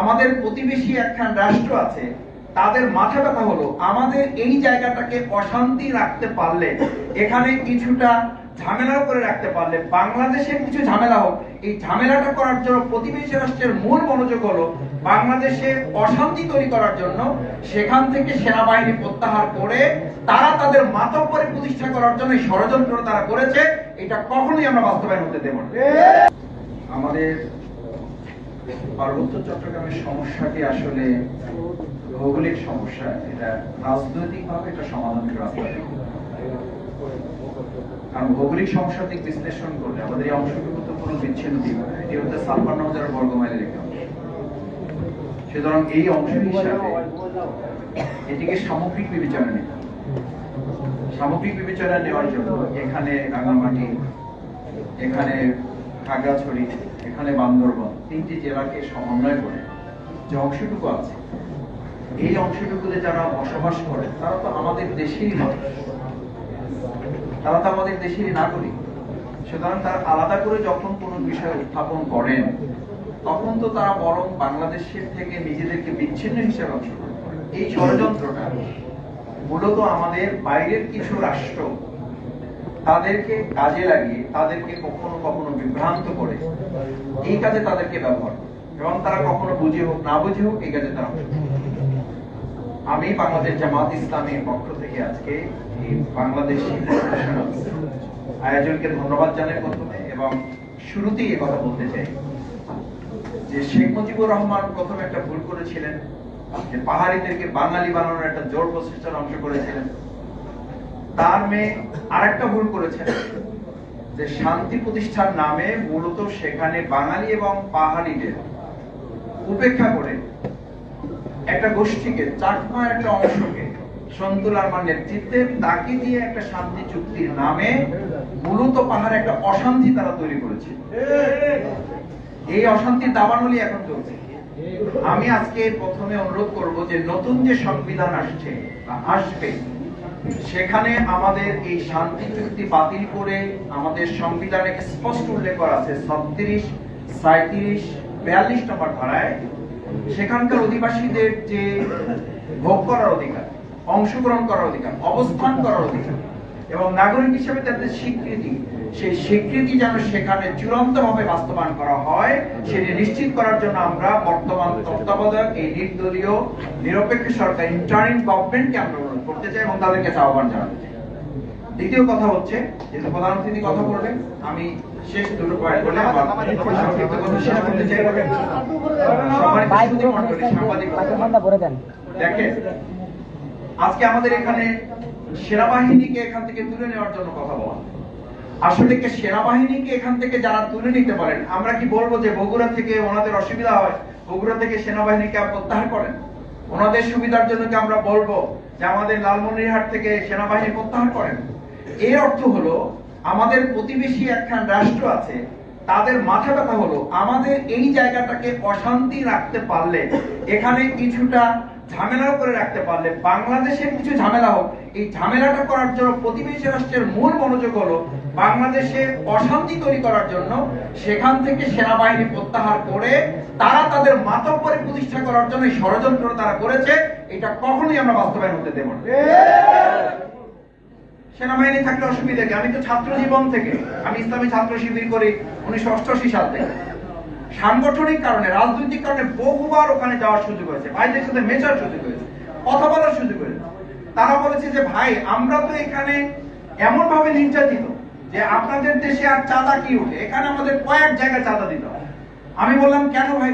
আমাদের প্রতিবেশী একখান রাষ্ট্র আছে, তাদের মাথা ব্যথা হলো আমাদের এই জায়গাটাকে অশান্তি রাখতে পারলে, এখানে কিছুটা ঝামেলাও করে রাখতে পারলে, বাংলাদেশের কিছু ঝামেলা হোক, এই ঝামেলাটা করার জন্য প্রতিবেশী রাষ্ট্রের মূল মনোযোগ হলো বাংলাদেশে অশান্তি তৈরি করার জন্য। সেখান থেকে সেনাবাহিনী প্রত্যাহার করে তারা তাদের মাতব্বরি প্রতিষ্ঠা করার জন্য ষড়যন্ত্র তারা করেছে। এটা কখনোই আমরা বাস্তবায়ন হতে দেব না। আমাদের পার্বত্য চট্টগ্রামের সমস্যাটি আসলে ভৌগোলিক সমস্যা, এটা রাজনৈতিকভাবে এটা সমাধানের রাস্তা নেই। কারণ ভৌগোলিক সমস্যা থেকে বিশ্লেষণ করলে আমাদের এই অংশটুকু তো কোনো বিচ্ছিন্ন দ্বীপ না, এটি হচ্ছে ৫৬,০০০ বর্গমাইলের একটি অংশ। সুতরাং এই অংশ হিসাবে এটিকে সামগ্রিক বিবেচনা নিতে হবে। সামগ্রিক বিবেচনা নেওয়ার জন্য এখানে রাঙামাটি, এখানে খাগড়াছড়ি, এখানে বান্দরবান, ৩টি জেলাকে সমন্বয় করে যে অংশটুকু আছে, এই অংশটুকুতে যারা বসবাস করে তারা তো আমাদের দেশেরই মানুষ, তারা তো আমাদের দেশেরই নাগরিক। সুতরাং তারা আলাদা করে যখন কোনো বিষয় উত্থাপন করেন, তখন তো তারা বরং বাংলাদেশের থেকে নিজেদেরকে বিচ্ছিন্ন হিসেবে অংশগ্রহণ করে। এই ষড়যন্ত্রটা মূলত আমাদের বাইরের কিছু রাষ্ট্র তাদেরকে কাজে লাগিয়ে, তাদেরকে কখনো কখনো বিভ্রান্ত করে এই কাজে তাদেরকে ব্যবহার করে, এবং তারা কখনো বুঝে হোক না বুঝে হোক এই কাজে তারা আমি বাংলাদেশ জামাত ইসলামের পক্ষ থেকে আজকে এই বাংলাদেশি আয়োজনকে ধন্যবাদ জানাই প্রথমে, এবং শুরুতেই এ কথা বলতে চাই যে শেখ মুজিবুর রহমান প্রথমে একটা ভুল করেছিলেন, যে পাহাড়িদেরকে বাঙালি বানানোর একটা জোর প্রচেষ্টার অংশ করেছিলেন। তার মেয়ে আরেকটা ভুল করেছেন, যে শান্তি প্রতিষ্ঠার নামে মূলত সেখানে বাঙালি এবং পাহাড়িদের উপেক্ষা করে একটা গোষ্ঠীকে, চাকমার একটা অংশকে সন্তুল আরমার নেতৃত্বে তাকে দিয়ে একটা শান্তি চুক্তির নামে মূলত পাহাড়ে একটা অশান্তি তারা তৈরি করেছে। এই অশান্তির দাবানলি এখন চলছে। আমি আজকে প্রথমে অনুরোধ করব যে নতুন যে সংবিধান আসছে বা আসবে, সেখানে আমাদের এই শান্তি চুক্তি বাতিল করে আমাদের সংবিধানে স্পষ্ট উল্লেখ করা আছে ৩৬, ৩৭, ৪২ নম্বর ধারায় সেখানকার অধিবাসীদের যে ভোগ করার অধিকার, অংশগ্রহণ করার অধিকার, অবস্থান করার অধিকার এবং নাগরিক হিসেবে তাদের স্বীকৃতি, সেই স্বীকৃতি যেন সেখানে চূড়ান্তভাবে বাস্তবায়ন করা হয়, সেটি নিশ্চিত করার জন্য আমরা বর্তমান তত্ত্বাবধায়ক এই নির্দলীয় নিরপেক্ষ সরকার ইন্টারিম গভর্নমেন্টকে আমরা অনুরোধ করতে চাই এবং তাদের কাছে আহ্বান জানাতে চাই। দ্বিতীয় কথা হচ্ছে, যেহেতু প্রধান অতিথি কথা বলবেন, আমি শেষ দুটো পয়েন্ট বলে আমার সংক্ষিপ্ত কথা শেষ করতে চাই। দেখেন, আজকে আমাদের এখানে সেনাবাহিনীকে এখান থেকে তুলে নেওয়ার জন্য কথা বলা, আসলে কি সেনাবাহিনীকে এখান থেকে যারা তুলে নিতে পারেন, আমরা কি বলবো যে বগুড়া থেকে ওনাদের অসুবিধা হয়, বগুড়া থেকে সেনাবাহিনীকে প্রত্যাহার করেন? ওনাদের সুবিধার জন্য কি আমরা বলবো যে আমাদের লালমনিরহাট থেকে সেনাবাহিনী প্রত্যাহার করেন? এর অর্থ হলো আমাদের প্রতিবেশী একখান রাষ্ট্র আছে, তাদের মাথা ব্যথা হলো আমাদের এই জায়গাটাকে অশান্তি রাখতে পারলে, এখানে কিছুটা ঝামেলাও করে রাখতে পারলে, বাংলাদেশের কিছু ঝামেলা হোক, এই ঝামেলাটা করার জন্য প্রতিবেশী রাষ্ট্রের মূল মনোযোগ হলো বাংলাদেশে অশান্তি তৈরি করার জন্য। সেখান থেকে সেনাবাহিনী প্রত্যাহার করে তারা তাদের মাতব্বরি প্রতিষ্ঠা করার জন্য ষড়যন্ত্র তারা করেছে। এটা কখনোই আমরা বাস্তবায়ন হতে দেব না। সেনাবাহিনী থাকলে অসুবিধা কি? আমি তো ছাত্র জীবন থেকে, আমি ইসলামী ছাত্র শিবির করি ১৯৮৮ সাল থেকে। সাংগঠনিক কারণে, রাজনৈতিক কারণে বহুবার ওখানে যাওয়ার সুযোগ হয়েছে, ভাইদের সাথে মেশার সুযোগ হয়েছে, কথা বলার সুযোগ হয়েছে। তারা বলেছে যে ভাই, আমরা তো এখানে এমন ভাবে নির্যাতিত যে আপনাদের দেশে আর চাঁদা কি উঠে, এখানে আমাদের কয়েক জায়গায় চাঁদা দিতে হয়। আমি বললাম কেন ভাই?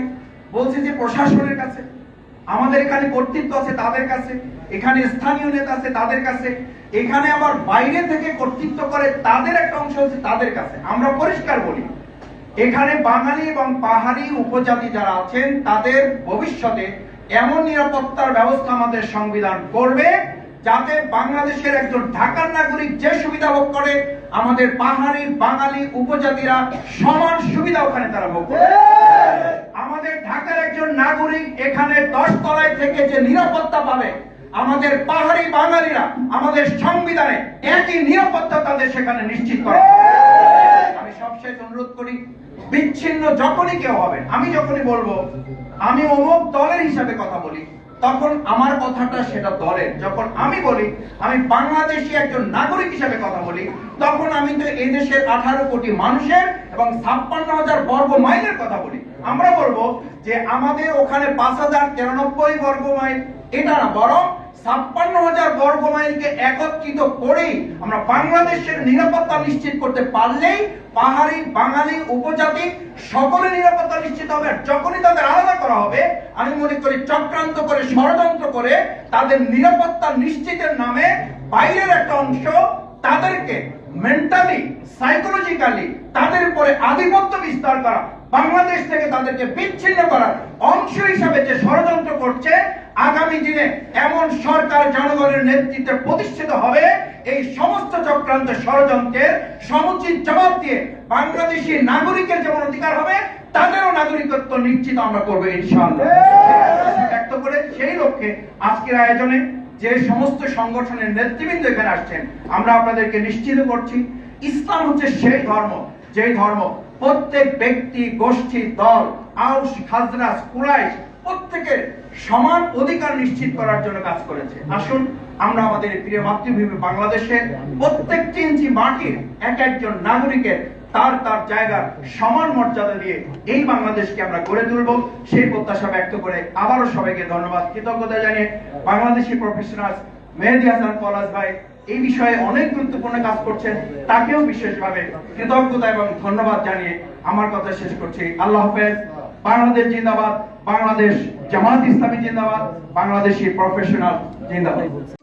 বলছে যে প্রশাসনের কাছে, আমাদের এখানে কর্তৃত্ব আছে তাদের কাছে, এখানে স্থানীয় নেতা আছে তাদের কাছে, এখানে আবার বাইরে থেকে কর্তৃত্ব করে তাদের একটা অংশ আছে তাদের কাছে। আমরা পরিষ্কার বলি, এখানে বাঙালি এবং পাহাড়ি উপজাতি যারা আছেন তাদের ভবিষ্যতে এমন নিরাপত্তার ব্যবস্থা আমাদের সংবিধান করবে যাতে বাংলাদেশের একজন ঢাকার নাগরিক যে সুবিধা ভোগ করে, আমাদের পাহাড়ি বাঙালি উপজাতিরা সমান সুবিধা ওখানে তারা ভোগ করে। আমাদের ঢাকার একজন নাগরিক এখানে 10 তলায় থেকে যে নিরাপত্তা পাবে, আমাদের পাহাড়ি বাঙালিরা আমাদের সংবিধানে একই নিরাপত্তা তাদের সেখানে নিশ্চিত করে। আমি সবশেষ অনুরোধ করি, বিচ্ছিন্ন যখনই কেউ হবেন, আমি যখনই বলবো আমি অমুক দলের হিসাবে কথা বলি, তখন আমার কথাটা সেটা দলের। যখন আমি বলি আমি বাংলাদেশী একজন নাগরিক হিসাবে কথা বলি, তখন আমি তো এই দেশের 18 কোটি মানুষের এবং 56,000 বর্গ মাইলের কথা বলি। আমরা বলবো যে আমাদের ওখানে 5,093 বর্গ মাইল, এটা না, বরং 56,000 বর্গ মাইলকে একত্রিত করেই আমরা বাংলাদেশের নিরাপত্তা নিশ্চিত করতে পারলেই পাহাড়ি, বাঙালি, উপজাতি সকলের নিরাপত্তা নিশ্চিত হবে। যখনই তাদের আলাদা করা হবে, আমি মনে করি চক্রান্ত করে, ষড়যন্ত্র করে তাদের নিরাপত্তা নিশ্চিতের নামে বাইরের একটা অংশ তাদেরকে মেন্টালি, সাইকোলজিক্যালি তাদের উপরে আধিপত্য বিস্তার করা, বাংলাদেশ থেকে তাদেরকে বিচ্ছিন্ন করার অংশ হিসাবে যে ষড়যন্ত্র করছে, আগামী দিনে এমন সরকার জনগণের নেতৃত্বে প্রতিষ্ঠিত হবে, এই সমস্ত চক্রান্ত ষড়যন্ত্রের সমুচিত জবাব দিয়ে বাংলাদেশী নাগরিকের যেমন অধিকার হবে, তাদেরও নাগরিকত্ব নিশ্চিত আমরা করবো ইনশাআল্লাহ। ব্যক্ত করে সেই লক্ষ্যে আজকের আয়োজনে যে সমস্ত সংগঠনের নেতৃবৃন্দ এখানে আসছেন, আমরা আপনাদেরকে নিশ্চিত করছি ইসলাম হচ্ছে সেই ধর্ম, যে ধর্ম প্রত্যেক ব্যক্তি, গোষ্ঠী, দল, আউস, খাজরাজ, কুরাইশ প্রত্যেকের সমান অধিকার নিশ্চিত করার জন্য কাজ করেছে। আসুন আমরা আমাদের প্রিয় মাতৃভূমি বাংলাদেশের প্রত্যেকটি ইঞ্চি মাটির এক একজন নাগরিকের তার তার জায়গার সমান মর্যাদা দিয়ে এই বাংলাদেশকে আমরা গড়ে তুলব, সেই প্রত্যাশা ব্যক্ত করে আবারও সবাইকে ধন্যবাদ, কৃতজ্ঞতা জানিয়ে বাংলাদেশি প্রফেশনাল মেহেদী হাসান পলাশ ভাই এই বিষয়ে অনেক গুরুত্বপূর্ণ কাজ করছেন, তাকেও বিশেষভাবে কৃতজ্ঞতা এবং ধন্যবাদ জানিয়ে আমার কথা শেষ করছি। আল্লাহ হাফেজ। বাংলাদেশ জিন্দাবাদ, বাংলাদেশ জামাত ইসলামী জিন্দাবাদ, বাংলাদেশি প্রফেশনাল জিন্দাবাদ।